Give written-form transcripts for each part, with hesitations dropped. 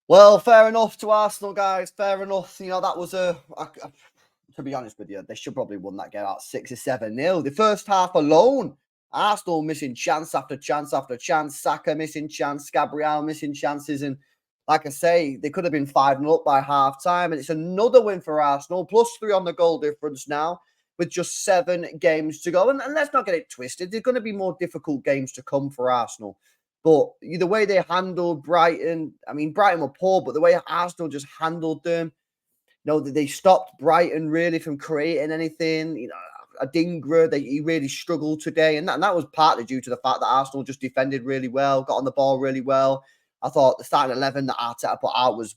Well, fair enough to Arsenal, guys. Fair enough. That was to be honest with you, they should probably won that game out 6 or 7-0. The first half alone, Arsenal missing chance after chance after chance. Saka missing chance, Gabriel missing chances. And like I say, they could have been 5-0 up by half time. And it's another win for Arsenal, +3 on the goal difference now, with just 7 games to go. And let's not get it twisted. There's going to be more difficult games to come for Arsenal. But the way they handled Brighton, I mean, Brighton were poor, but the way Arsenal just handled them, they stopped Brighton really from creating anything. Adingra, he really struggled today. And that was partly due to the fact that Arsenal just defended really well, got on the ball really well. I thought the starting 11 that Arteta put out was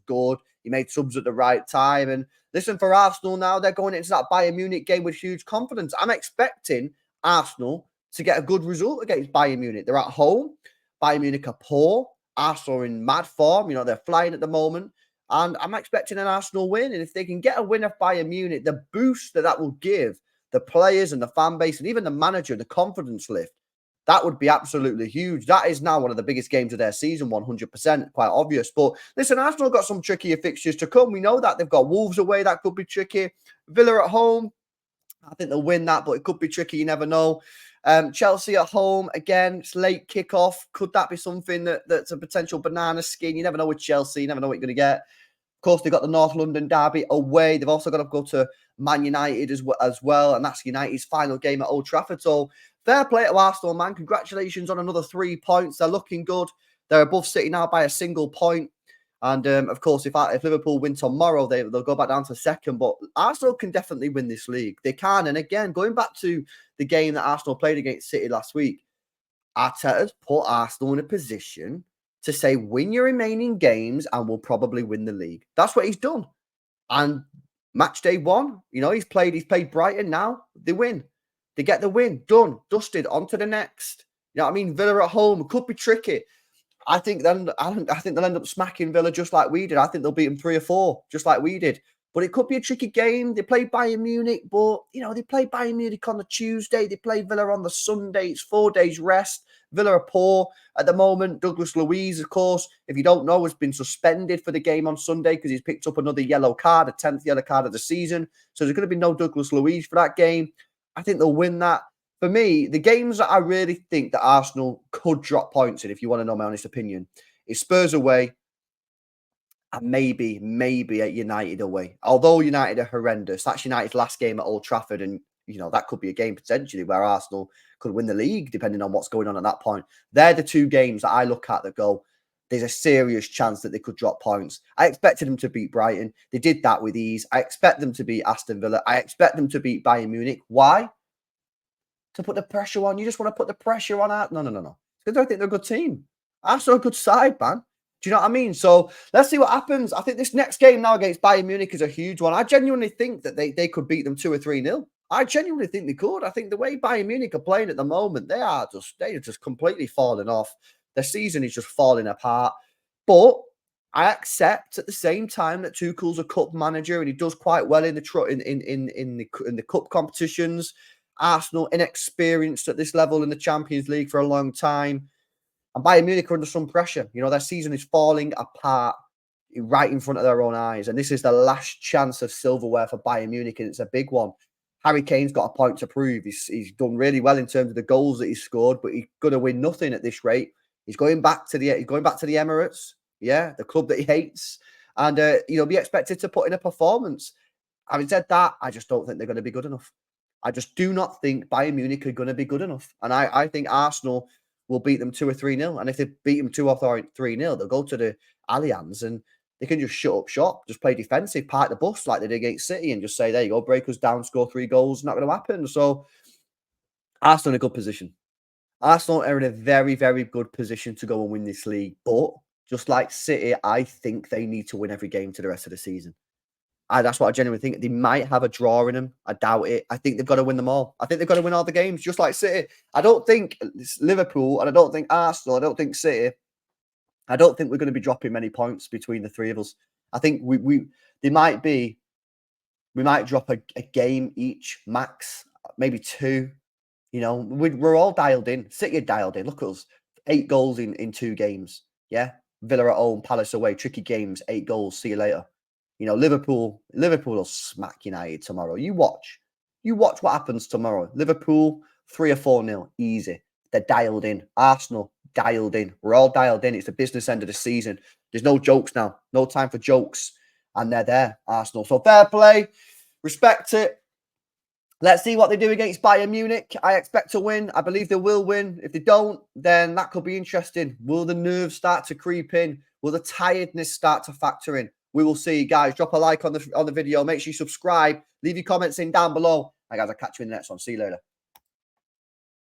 good. He made subs at the right time. And listen, for Arsenal now, they're going into that Bayern Munich game with huge confidence. I'm expecting Arsenal to get a good result against Bayern Munich. They're at home. Bayern Munich are poor. Arsenal are in mad form. They're flying at the moment. And I'm expecting an Arsenal win. And if they can get a win off Bayern Munich, the boost that will give the players and the fan base and even the manager, the confidence lift, that would be absolutely huge. That is now one of the biggest games of their season, 100%, quite obvious. But listen, Arsenal got some trickier fixtures to come. We know that. They've got Wolves away. That could be tricky. Villa at home. I think they'll win that, but it could be tricky. You never know. Chelsea at home, again, it's late kickoff. Could that be something that's a potential banana skin? You never know with Chelsea. You never know what you're going to get. Of course, they've got the North London derby away. They've also got to go to Man United as well, and that's United's final game at Old Trafford. So fair play to Arsenal, man. Congratulations on another 3 points. They're looking good. They're above City now by a single point. And, of course, if Liverpool win tomorrow, they'll go back down to second. But Arsenal can definitely win this league. They can. And, again, going back to the game that Arsenal played against City last week, Arteta's put Arsenal in a position to say, win your remaining games and we'll probably win the league. That's what he's done. And match day 1, he's played Brighton now. They win. They get the win. Done. Dusted. On to the next. You know what I mean? Villa at home. It could be tricky. I think they'll end up smacking Villa just like we did. I think they'll beat them 3 or 4, just like we did. But it could be a tricky game. They play Bayern Munich, but, they play Bayern Munich on the Tuesday. They play Villa on the Sunday. It's 4 days rest. Villa are poor at the moment. Douglas Luiz, of course, if you don't know, has been suspended for the game on Sunday because he's picked up another yellow card, a 10th yellow card of the season. So there's going to be no Douglas Luiz for that game. I think they'll win that. For me, the games that I really think that Arsenal could drop points in, if you want to know my honest opinion, is Spurs away and maybe at United away. Although United are horrendous, that's United's last game at Old Trafford, and that could be a game potentially where Arsenal could win the league, depending on what's going on at that point. They're the 2 games that I look at that go, there's a serious chance that they could drop points. I expected them to beat Brighton. They did that with ease. I expect them to beat Aston Villa. I expect them to beat Bayern Munich. Why? To put the pressure on. You just want to put the pressure on. No. Because I think they're a good team. Arsenal a good side, man. Do you know what I mean? So let's see what happens. I think this next game now against Bayern Munich is a huge one. I genuinely think that they could beat them 2 or 3-0. I genuinely think they could. I think the way Bayern Munich are playing at the moment, they are just completely falling off. Their season is just falling apart. But I accept at the same time that Tuchel's a cup manager and he does quite well in the cup competitions. Arsenal inexperienced at this level in the Champions League for a long time. And Bayern Munich are under some pressure. Their season is falling apart right in front of their own eyes. And this is the last chance of silverware for Bayern Munich, and it's a big one. Harry Kane's got a point to prove. He's done really well in terms of the goals that he's scored, but he's going to win nothing at this rate. He's going back to the Emirates, the club that he hates, and be expected to put in a performance. Having said that, I just don't think they're going to be good enough. I just do not think Bayern Munich are going to be good enough. And I think Arsenal will beat them 2 or 3-0. And if they beat them 2 or 3-0, they'll go to the Allianz and they can just shut up shop, just play defensive, park the bus like they did against City and just say, there you go, break us down, score 3 goals. Not going to happen. So Arsenal in a good position. Arsenal are in a very, very good position to go and win this league. But just like City, I think they need to win every game to the rest of the season. That's what I genuinely think. They might have a draw in them. I doubt it. I think they've got to win them all. I think they've got to win all the games, just like City. I don't think it's Liverpool, and I don't think Arsenal, I don't think City. I don't think we're going to be dropping many points between the 3 of us. I think we might drop a game each, max, maybe 2. We're all dialed in. City are dialed in. Look at us. 8 goals in 2 games. Yeah. Villa at home, Palace away, tricky games, 8 goals. See you later. You know, Liverpool will smack United tomorrow. You watch what happens tomorrow. Liverpool 3 or 4-0, easy. They're dialed in. Arsenal dialed in. We're all dialed in. It's the business end of the season. There's no jokes now. No time for jokes. And they're there, Arsenal. So fair play. Respect it. Let's see what they do against Bayern Munich. I expect to win. I believe they will win. If they don't, then that could be interesting. Will the nerves start to creep in? Will the tiredness start to factor in? We will see, guys. Drop a like on the video. Make sure you subscribe. Leave your comments in down below. And guys, I'll catch you in the next one. See you later.